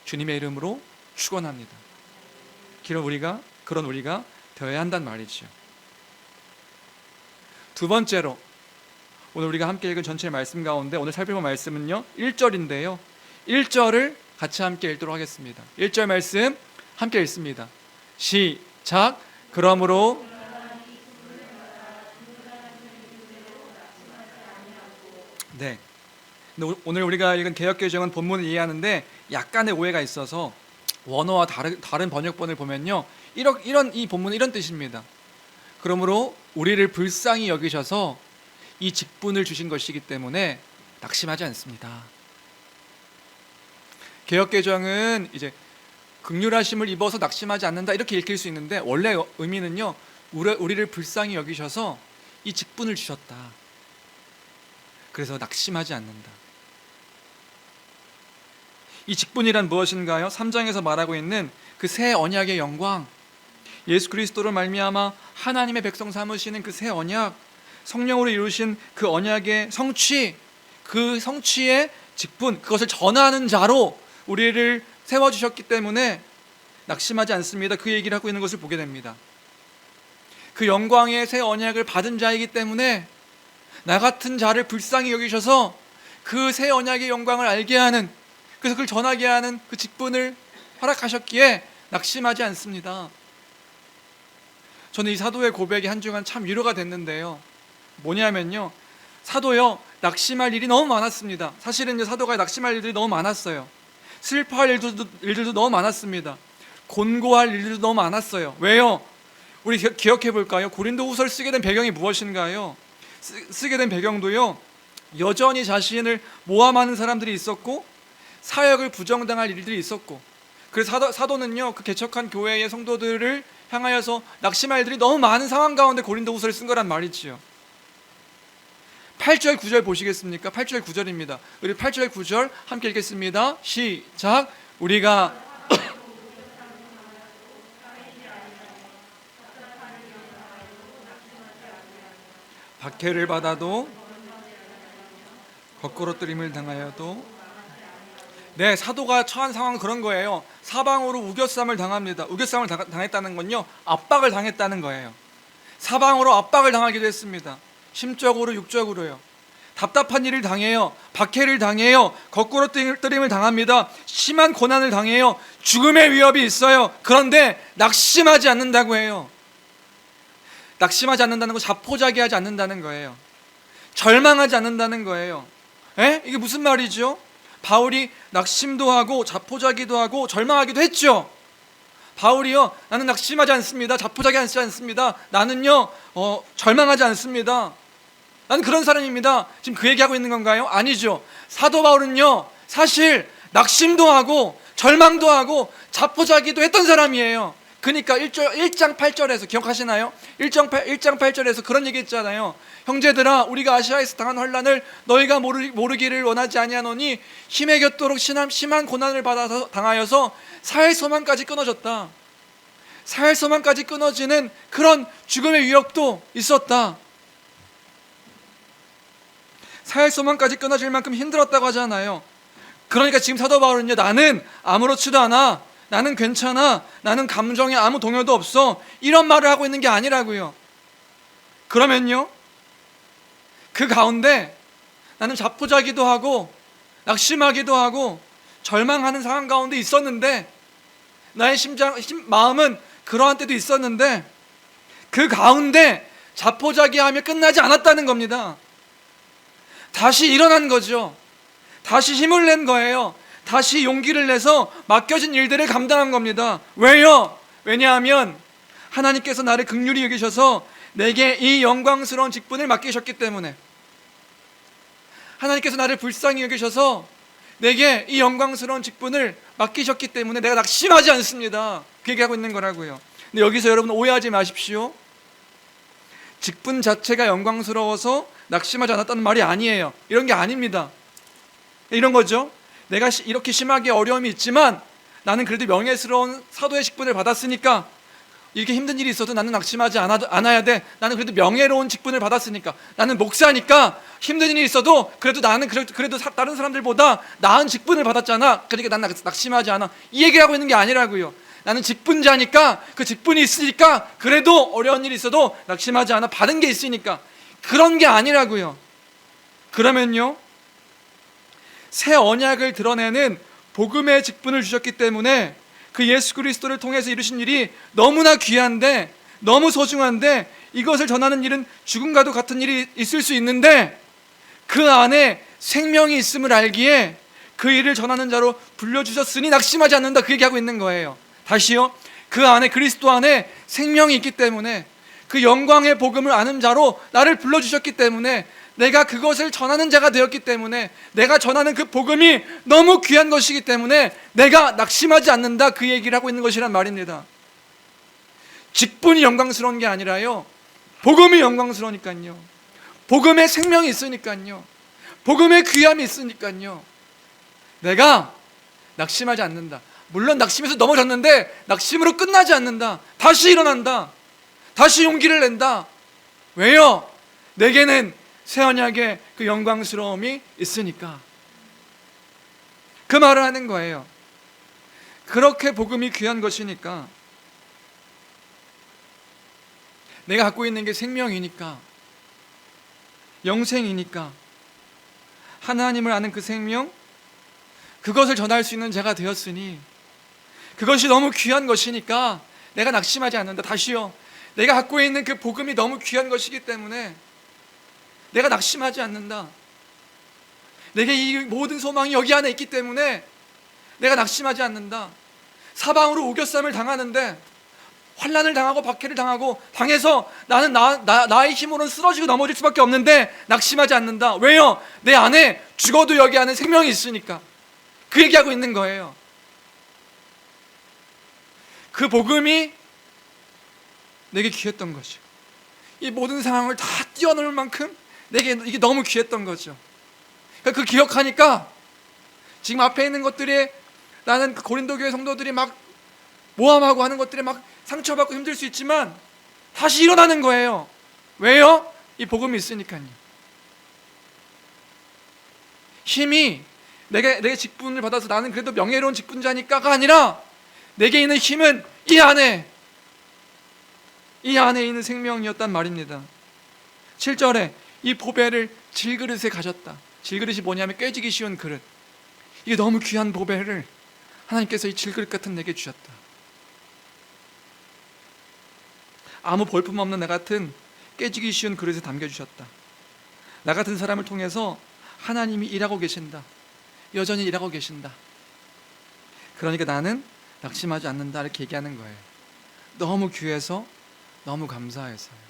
주님의 이름으로 축원합니다. 그런 우리가 되어야 한단 말이죠. 두 번째로, 오늘 우리가 함께 읽은 전체 말씀 가운데 오늘 살펴볼 말씀은요, 1절인데요 1절을 같이 함께 읽도록 하겠습니다. 1절 말씀 함께 읽습니다. 시작. 그러므로 네. 오늘 우리가 읽은 개역개정은 본문을 이해하는데 약간의 오해가 있어서 원어와 다른 번역본을 보면요, 이 본문은 이런 뜻입니다. 그러므로 우리를 불쌍히 여기셔서 이 직분을 주신 것이기 때문에 낙심하지 않습니다. 개역개정은 이제 긍휼하심을 입어서 낙심하지 않는다 이렇게 읽힐 수 있는데, 원래 의미는요, 우리를 불쌍히 여기셔서 이 직분을 주셨다. 그래서 낙심하지 않는다. 이 직분이란 무엇인가요? 3장에서 말하고 있는 그 새 언약의 영광, 예수 그리스도로 말미암아 하나님의 백성 삼으시는 그 새 언약, 성령으로 이루신 그 언약의 성취, 그 성취의 직분, 그것을 전하는 자로 우리를 세워주셨기 때문에 낙심하지 않습니다. 그 얘기를 하고 있는 것을 보게 됩니다. 그 영광의 새 언약을 받은 자이기 때문에 나 같은 자를 불쌍히 여기셔서 그 새 언약의 영광을 알게 하는, 그래서 그걸 전하게 하는 그 직분을 허락하셨기에 낙심하지 않습니다. 저는 이 사도의 고백이 한 주간 참 위로가 됐는데요, 뭐냐면요, 사도요, 낙심할 일이 너무 많았습니다. 사실은 사도가 낙심할 일들이 너무 많았어요. 슬퍼할 일들도 너무 많았습니다. 곤고할 일들도 너무 많았어요. 왜요? 우리 기억해 볼까요? 고린도후서를 쓰게 된 배경이 무엇인가요? 쓰게 된 배경도요, 여전히 자신을 모함하는 사람들이 있었고 사역을 부정당할 일들이 있었고, 그래서 사도는요, 그 개척한 교회의 성도들을 향하여서 낙심할 일들이 너무 많은 상황 가운데 고린도후서를 쓴 거란 말이지요. 8절 9절 보시겠습니까? 8절 9절입니다. 우리 8절 9절 함께 읽겠습니다. 시작. 우리가 박해를 받아도 거꾸로 뜨림을 당하여도, 네, 사도가 처한 상황은 그런 거예요. 사방으로 우겨쌈을 당합니다. 우겨쌈을 당했다는 건요, 압박을 당했다는 거예요. 사방으로 압박을 당하기도 했습니다. 심적으로 육적으로요. 답답한 일을 당해요. 박해를 당해요. 거꾸로 뜨림을 당합니다. 심한 고난을 당해요. 죽음의 위협이 있어요. 그런데 낙심하지 않는다고 해요. 낙심하지 않는다는 건 자포자기하지 않는다는 거예요. 절망하지 않는다는 거예요. 이게 무슨 말이죠? 바울이 낙심도 하고 자포자기도 하고 절망하기도 했죠. 바울이요, 나는 낙심하지 않습니다. 자포자기하지 않습니다. 나는요 절망하지 않습니다. 나는 그런 사람입니다. 지금 그 얘기하고 있는 건가요? 아니죠. 사도 바울은요 사실 낙심도 하고 절망도 하고 자포자기도 했던 사람이에요. 그러니까 1장 8절에서 기억하시나요? 1장 8절에서 그런 얘기 했잖아요. 형제들아, 우리가 아시아에서 당한 환난을 너희가 모르기를 원하지 아니하노니 힘에 겹도록 심한 고난을 당하여서 사회 소망까지 끊어졌다. 사회 소망까지 끊어지는 그런 죽음의 위협도 있었다. 사회 소망까지 끊어질 만큼 힘들었다고 하잖아요. 그러니까 지금 사도 바울은요, 나는 아무렇지도 않아, 나는 괜찮아, 나는 감정에 아무 동요도 없어, 이런 말을 하고 있는 게 아니라고요. 그러면요, 그 가운데 나는 자포자기도 하고 낙심하기도 하고 절망하는 상황 가운데 있었는데, 나의 마음은 그러한 때도 있었는데, 그 가운데 자포자기하며 끝나지 않았다는 겁니다. 다시 일어난 거죠. 다시 힘을 낸 거예요. 다시 용기를 내서 맡겨진 일들을 감당한 겁니다. 왜요? 왜냐하면 하나님께서 나를 긍휼히 여기셔서 내게 이 영광스러운 직분을 맡기셨기 때문에, 하나님께서 나를 불쌍히 여기셔서 내게 이 영광스러운 직분을 맡기셨기 때문에 내가 낙심하지 않습니다. 그 얘기하고 있는 거라고요. 근데 여기서 여러분 오해하지 마십시오. 직분 자체가 영광스러워서 낙심하지 않았다는 말이 아니에요. 이런 게 아닙니다. 이런 거죠. 내가 이렇게 심하게 어려움이 있지만 나는 그래도 명예스러운 사도의 직분을 받았으니까, 이렇게 힘든 일이 있어도 나는 낙심하지 않아야 돼. 나는 그래도 명예로운 직분을 받았으니까, 나는 목사니까 힘든 일이 있어도 나는 그래도 다른 사람들보다 나은 직분을 받았잖아. 그러니까 나는 낙심하지 않아. 이 얘기를 하고 있는 게 아니라고요. 나는 직분자니까, 그 직분이 있으니까 그래도 어려운 일이 있어도 낙심하지 않아. 받은 게 있으니까. 그런 게 아니라고요. 그러면요, 새 언약을 드러내는 복음의 직분을 주셨기 때문에 그 예수 그리스도를 통해서 이루신 일이 너무나 귀한데, 너무 소중한데, 이것을 전하는 일은 죽음과도 같은 일이 있을 수 있는데, 그 안에 생명이 있음을 알기에 그 일을 전하는 자로 불려주셨으니 낙심하지 않는다. 그 얘기하고 있는 거예요. 다시요, 그 안에, 그리스도 안에 생명이 있기 때문에, 그 영광의 복음을 아는 자로 나를 불러주셨기 때문에, 내가 그것을 전하는 자가 되었기 때문에, 내가 전하는 그 복음이 너무 귀한 것이기 때문에 내가 낙심하지 않는다. 그 얘기를 하고 있는 것이란 말입니다. 직분이 영광스러운 게 아니라요, 복음이 영광스러우니까요. 복음의 생명이 있으니까요. 복음의 귀함이 있으니까요. 내가 낙심하지 않는다. 물론 낙심해서 넘어졌는데 낙심으로 끝나지 않는다. 다시 일어난다. 다시 용기를 낸다. 왜요? 내게는 새 언약의 그 영광스러움이 있으니까. 그 말을 하는 거예요. 그렇게 복음이 귀한 것이니까, 내가 갖고 있는 게 생명이니까, 영생이니까, 하나님을 아는 그 생명, 그것을 전할 수 있는 자가 되었으니, 그것이 너무 귀한 것이니까 내가 낙심하지 않는다. 다시요, 내가 갖고 있는 그 복음이 너무 귀한 것이기 때문에 내가 낙심하지 않는다. 내게 이 모든 소망이 여기 안에 있기 때문에 내가 낙심하지 않는다. 사방으로 우겨쌈을 당하는데, 환난을 당하고 박해를 당해서 나는 나의 힘으로는 쓰러지고 넘어질 수밖에 없는데 낙심하지 않는다. 왜요? 내 안에 죽어도 여기 안에 생명이 있으니까. 그 얘기하고 있는 거예요. 그 복음이 내게 귀했던 것이고, 이 모든 상황을 다 뛰어넘을 만큼 내게 이게 너무 귀했던 거죠. 그러니까 그 기억하니까 지금 앞에 있는 것들이, 나는 그 고린도 교회 성도들이 막 모함하고 하는 것들에 막 상처받고 힘들 수 있지만 다시 일어나는 거예요. 왜요? 이 복음이 있으니까요. 힘이 내게 직분을 받아서 나는 그래도 명예로운 직분자니까가 아니라, 내게 있는 힘은 이 안에 있는 생명이었단 말입니다. 7절에 이 보배를 질그릇에 가졌다. 질그릇이 뭐냐면 깨지기 쉬운 그릇. 이게 너무 귀한 보배를 하나님께서 이 질그릇 같은 내게 주셨다. 아무 볼품없는 나 같은 깨지기 쉬운 그릇에 담겨주셨다. 나 같은 사람을 통해서 하나님이 일하고 계신다. 여전히 일하고 계신다. 그러니까 나는 낙심하지 않는다 이렇게 얘기하는 거예요. 너무 귀해서, 너무 감사해서요.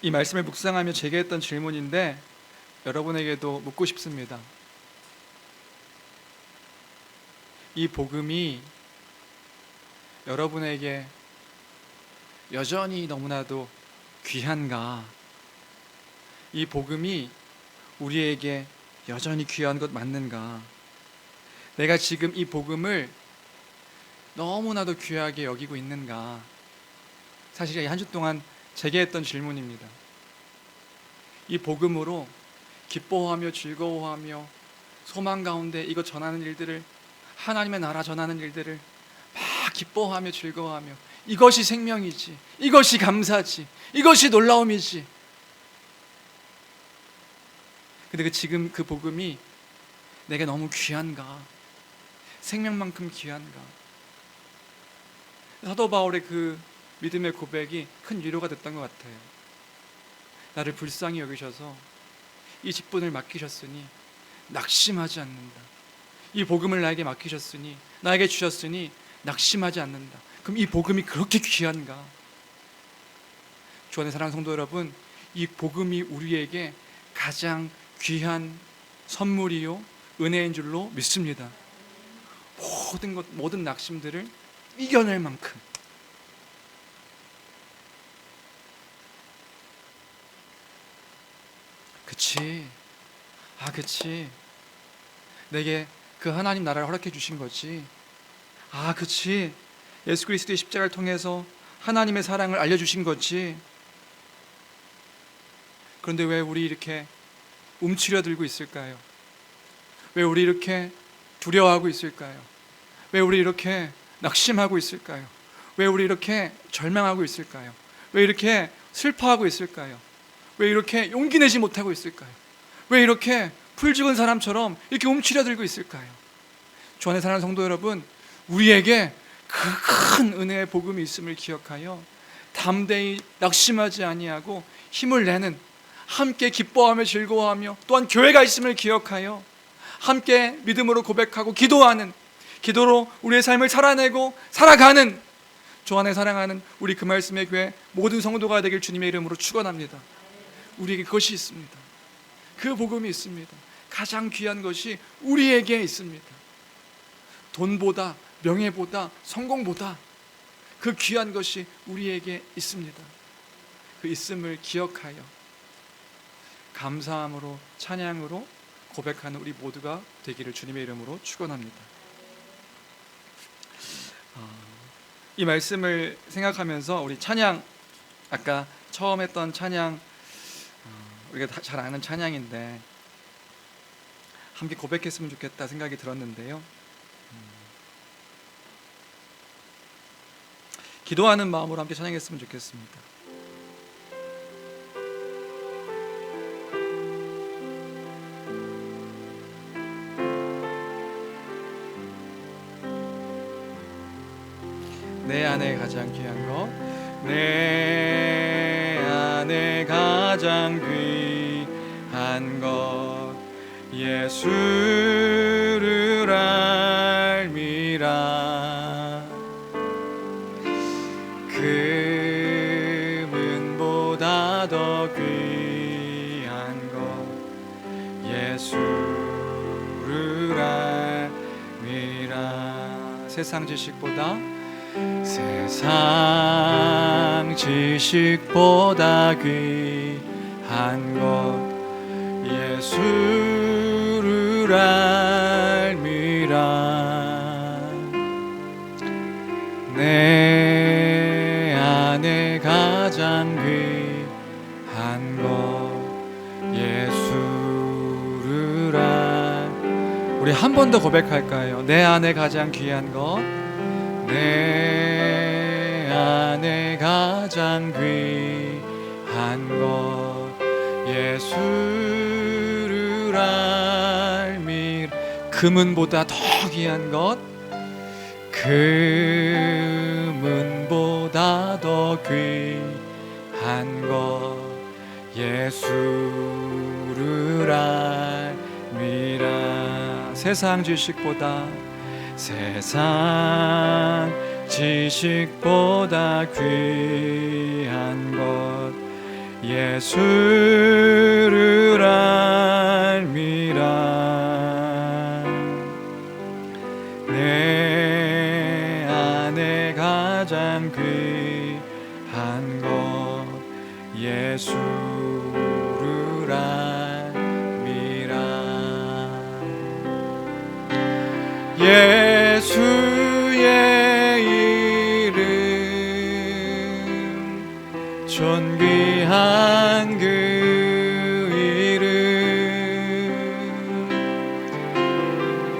이 말씀을 묵상하며 제게 했던 질문인데 여러분에게도 묻고 싶습니다. 이 복음이 여러분에게 여전히 너무나도 귀한가? 이 복음이 우리에게 여전히 귀한 것 맞는가? 내가 지금 이 복음을 너무나도 귀하게 여기고 있는가? 사실 한 주 동안 제게 했던 질문입니다. 이 복음으로 기뻐하며 즐거워하며 소망 가운데 이거 전하는 일들을, 하나님의 나라 전하는 일들을 막 기뻐하며 즐거워하며, 이것이 생명이지, 이것이 감사지, 이것이 놀라움이지. 근데 지금 그 복음이 내게 너무 귀한가? 생명만큼 귀한가? 사도 바울의 그 믿음의 고백이 큰 위로가 됐던 것 같아요. 나를 불쌍히 여기셔서 이 직분을 맡기셨으니 낙심하지 않는다. 이 복음을 나에게 맡기셨으니, 나에게 주셨으니 낙심하지 않는다. 그럼 이 복음이 그렇게 귀한가? 주 안의 사랑하는 성도 여러분, 이 복음이 우리에게 가장 귀한 선물이요 은혜인 줄로 믿습니다. 모든 낙심들을 이겨낼 만큼. 그치. 내게 그 하나님 나라를 허락해 주신 거지. 그치. 예수 그리스도의 십자가를 통해서 하나님의 사랑을 알려주신 거지. 그런데 왜 우리 이렇게 움츠려들고 있을까요? 왜 우리 이렇게 두려워하고 있을까요? 왜 우리 이렇게 낙심하고 있을까요? 왜 우리 이렇게 절망하고 있을까요? 왜 이렇게 슬퍼하고 있을까요? 왜 이렇게 용기 내지 못하고 있을까요? 왜 이렇게 풀 죽은 사람처럼 이렇게 움츠려들고 있을까요? 주 안에 사랑하는 성도 여러분, 우리에게 그 큰 은혜의 복음이 있음을 기억하여 담대히 낙심하지 아니하고 힘을 내는, 함께 기뻐하며 즐거워하며, 또한 교회가 있음을 기억하여 함께 믿음으로 고백하고 기도하는, 기도로 우리의 삶을 살아내고 살아가는 주 안에 사랑하는 우리 그 말씀의 교회 모든 성도가 되길 주님의 이름으로 축원합니다. 우리에게 그것이 있습니다. 그 복음이 있습니다. 가장 귀한 것이 우리에게 있습니다. 돈보다, 명예보다, 성공보다 그 귀한 것이 우리에게 있습니다. 그 있음을 기억하여 감사함으로, 찬양으로 고백하는 우리 모두가 되기를 주님의 이름으로 축원합니다. 이 말씀을 생각하면서 우리 찬양, 아까 처음 했던 찬양, 우리가 잘 아는 찬양인데 함께 고백했으면 좋겠다 생각이 들었는데요. 기도하는 마음으로 함께 찬양했으면 좋겠습니다. 내 안에 가장 귀한 것, 내 안에 가장 귀한 것, 예수를 알미라. 금은보다 더 귀한 것, 예수를 세상 지식보다 귀한 것 예수를 알미라. 내 안에 가장 귀한 것 예수를 우리 한 번 더 고백할까요? 내 안에 가장 귀한 것, 내 안에 가장 귀한 것 예수를 알미라. 금은보다 더 귀한 것, 금은보다 더 귀한 것 예수를 알미라. 세상 지식보다 귀한 것 예수를 알미라. 내 안에 가장 귀한 것 예수를 알미라. 예수의 이름 존귀한 그 이름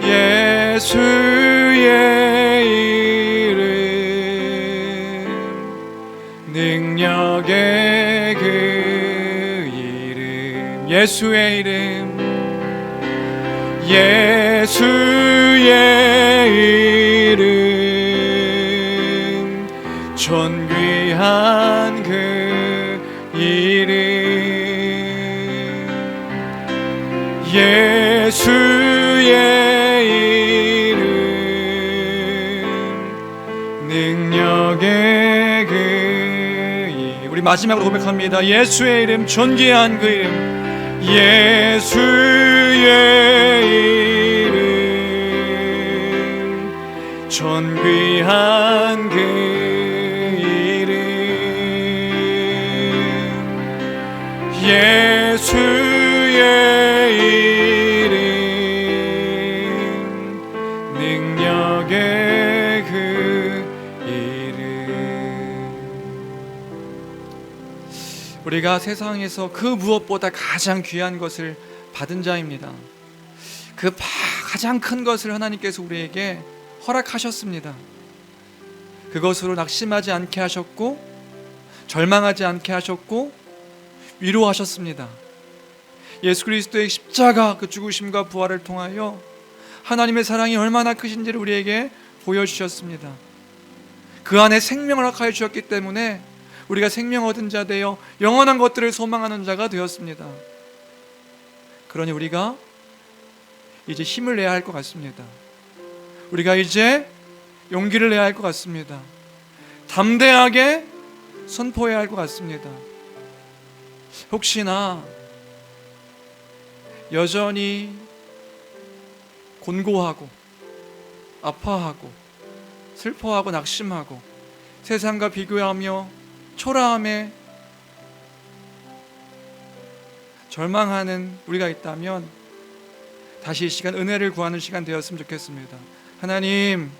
예수의 이름 능력의 그 이름 예수의 이름 존귀한 그 이름 예수의 이름 능력의 그 이름. 우리 마지막으로 고백합니다. 예수의 이름 존귀한 그 이름 예수의 이름 존귀한 그 이름 예수의 이름 능력의 그 이름. 우리가 세상에서 그 무엇보다 가장 귀한 것을 받은 자입니다. 그 가장 큰 것을 하나님께서 우리에게 허락하셨습니다. 그것으로 낙심하지 않게 하셨고 절망하지 않게 하셨고 위로하셨습니다. 예수 그리스도의 십자가 그 죽으심과 부활을 통하여 하나님의 사랑이 얼마나 크신지를 우리에게 보여주셨습니다. 그 안에 생명을 허락하여 주셨기 때문에 우리가 생명 얻은 자 되어 영원한 것들을 소망하는 자가 되었습니다. 그러니 우리가 이제 힘을 내야 할 것 같습니다. 우리가 이제 용기를 내야 할 것 같습니다. 담대하게 선포해야 할 것 같습니다. 혹시나 여전히 곤고하고 아파하고 슬퍼하고 낙심하고 세상과 비교하며 초라함에 절망하는 우리가 있다면 다시 이 시간 은혜를 구하는 시간 되었으면 좋겠습니다. 하나님,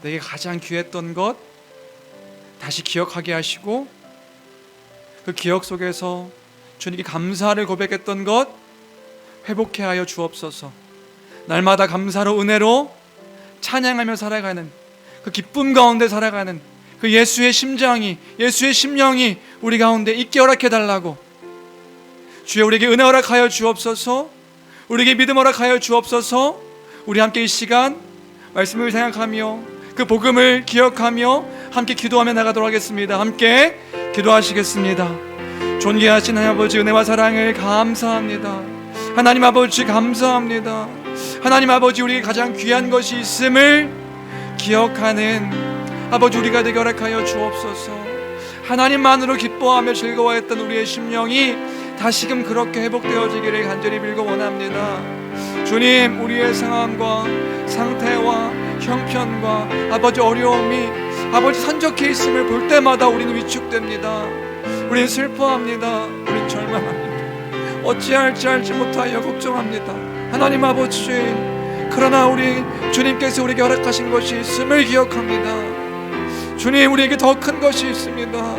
내게 가장 귀했던 것 다시 기억하게 하시고 그 기억 속에서 주님께 감사를 고백했던 것 회복해 하여 주옵소서. 날마다 감사로 은혜로 찬양하며 살아가는 그 기쁨 가운데 살아가는 그 예수의 심장이 예수의 심령이 우리 가운데 있게 허락해 달라고 주여 우리에게 은혜 허락하여 주옵소서. 우리에게 믿음 허락하여 주옵소서. 우리 함께 이 시간 말씀을 생각하며 그 복음을 기억하며 함께 기도하며 나가도록 하겠습니다. 함께 기도하시겠습니다. 존귀하신 하나님 아버지 은혜와 사랑을 감사합니다. 하나님 아버지 감사합니다. 하나님 아버지 우리에게 가장 귀한 것이 있음을 기억하는 아버지 우리가 되게 허락하여 주옵소서. 하나님만으로 기뻐하며 즐거워했던 우리의 심령이 다시금 그렇게 회복되어지기를 간절히 빌고 원합니다. 주님, 우리의 상황과 상태와 형편과 아버지 어려움이 아버지 산적해 있음을 볼 때마다 우리는 위축됩니다. 우리는 슬퍼합니다. 우리는 절망합니다. 어찌할지 알지 못하여 걱정합니다. 하나님 아버지, 그러나 우리 주님께서 우리에게 허락하신 것이 있음을 기억합니다. 주님, 우리에게 더 큰 것이 있습니다.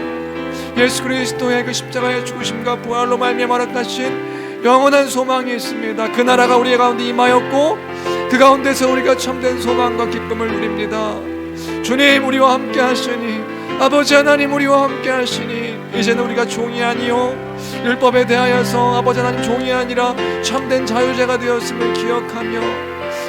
예수 그리스도의 그 십자가의 죽으심과 부활로 말미암아 허락하신 영원한 소망이 있습니다. 그 나라가 우리 가운데 임하였고 그 가운데서 우리가 참된 소망과 기쁨을 누립니다. 주님, 우리와 함께 하시니, 아버지 하나님 우리와 함께 하시니, 이제는 우리가 종이 아니요 율법에 대하여서 아버지 하나님 종이 아니라 참된 자유자가 되었음을 기억하며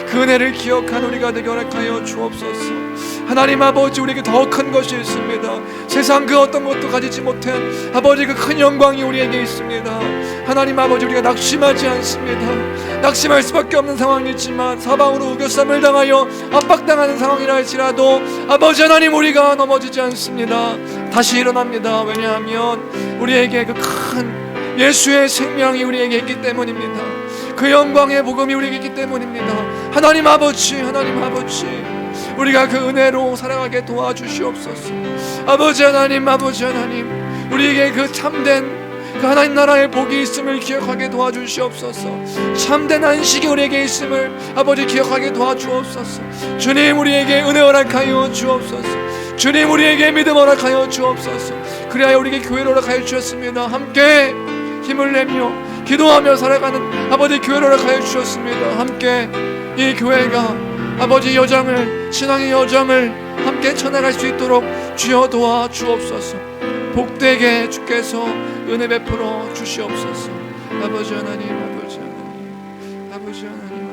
그 은혜를 기억한 우리가 되게 허락하여 주옵소서. 하나님 아버지, 우리에게 더 큰 것이 있습니다. 세상 그 어떤 것도 가지지 못한 아버지 그 큰 영광이 우리에게 있습니다. 하나님 아버지, 우리가 낙심하지 않습니다. 낙심할 수밖에 없는 상황이지만 사방으로 우겨쌈을 당하여 압박당하는 상황이라 할지라도 아버지 하나님, 우리가 넘어지지 않습니다. 다시 일어납니다. 왜냐하면 우리에게 그 큰 예수의 생명이 우리에게 있기 때문입니다. 그 영광의 복음이 우리에게 있기 때문입니다. 하나님 아버지, 하나님 아버지, 우리가 그 은혜로 살아가게 도와주시옵소서. 아버지 하나님, 아버지 하나님, 우리에게 그 참된 그 하나님 나라의 복이 있음을 기억하게 도와주시옵소서. 참된 안식이 우리에게 있음을 아버지 기억하게 도와주옵소서. 주님, 우리에게 은혜 허락하여 주옵소서. 주님, 우리에게 믿음 허락하여 주옵소서. 그래야 우리에게 교회를 허락하여 주셨습니다. 함께 힘을 내며 기도하며 살아가는 아버지 교회를 허락하여 주셨습니다. 함께 이 교회가 아버지 여정을, 신앙의 여정을 함께 쳐나갈 수 있도록 주여 도와 주옵소서. 복되게 주께서 은혜 베풀어 주시옵소서. 아버지 하나님, 아버지 하나님, 아버지 하나님,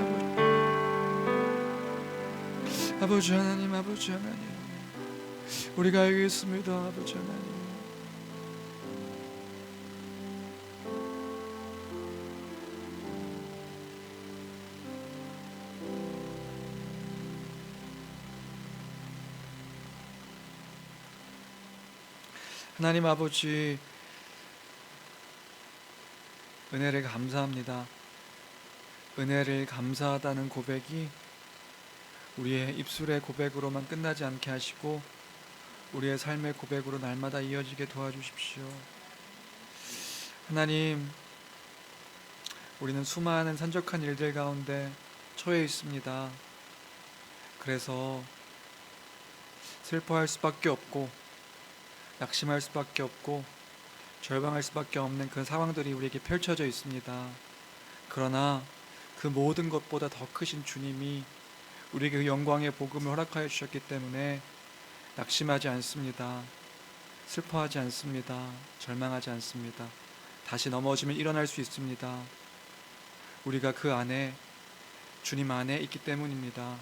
아버지 하나님, 아버지 하나님, 우리가 여기 있습니다. 아버지 하나님, 하나님 아버지, 은혜를 감사합니다. 은혜를 감사하다는 고백이 우리의 입술의 고백으로만 끝나지 않게 하시고 우리의 삶의 고백으로 날마다 이어지게 도와주십시오. 하나님, 우리는 수많은 산적한 일들 가운데 처해 있습니다. 그래서 슬퍼할 수밖에 없고 낙심할 수밖에 없고 절망할 수밖에 없는 그 상황들이 우리에게 펼쳐져 있습니다. 그러나 그 모든 것보다 더 크신 주님이 우리에게 그 영광의 복음을 허락하여 주셨기 때문에 낙심하지 않습니다. 슬퍼하지 않습니다. 절망하지 않습니다. 다시 넘어지면 일어날 수 있습니다. 우리가 그 안에, 주님 안에 있기 때문입니다.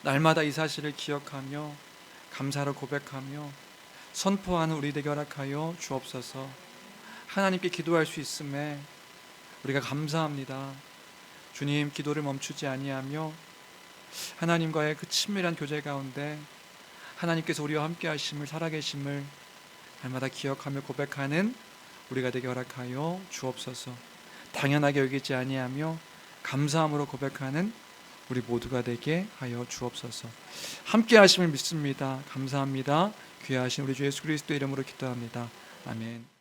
날마다 이 사실을 기억하며 감사로 고백하며 선포하는 우리 되게 허락하여 주옵소서. 하나님께 기도할 수 있음에 우리가 감사합니다. 주님, 기도를 멈추지 아니하며 하나님과의 그 친밀한 교제 가운데 하나님께서 우리와 함께 하심을, 살아계심을 날마다 기억하며 고백하는 우리가 되게 허락하여 주옵소서. 당연하게 여기지 아니하며 감사함으로 고백하는 우리 모두가 되게 하여 주옵소서. 함께 하심을 믿습니다. 감사합니다. 귀하신 우리 주 예수 그리스도 이름으로 기도합니다. 아멘.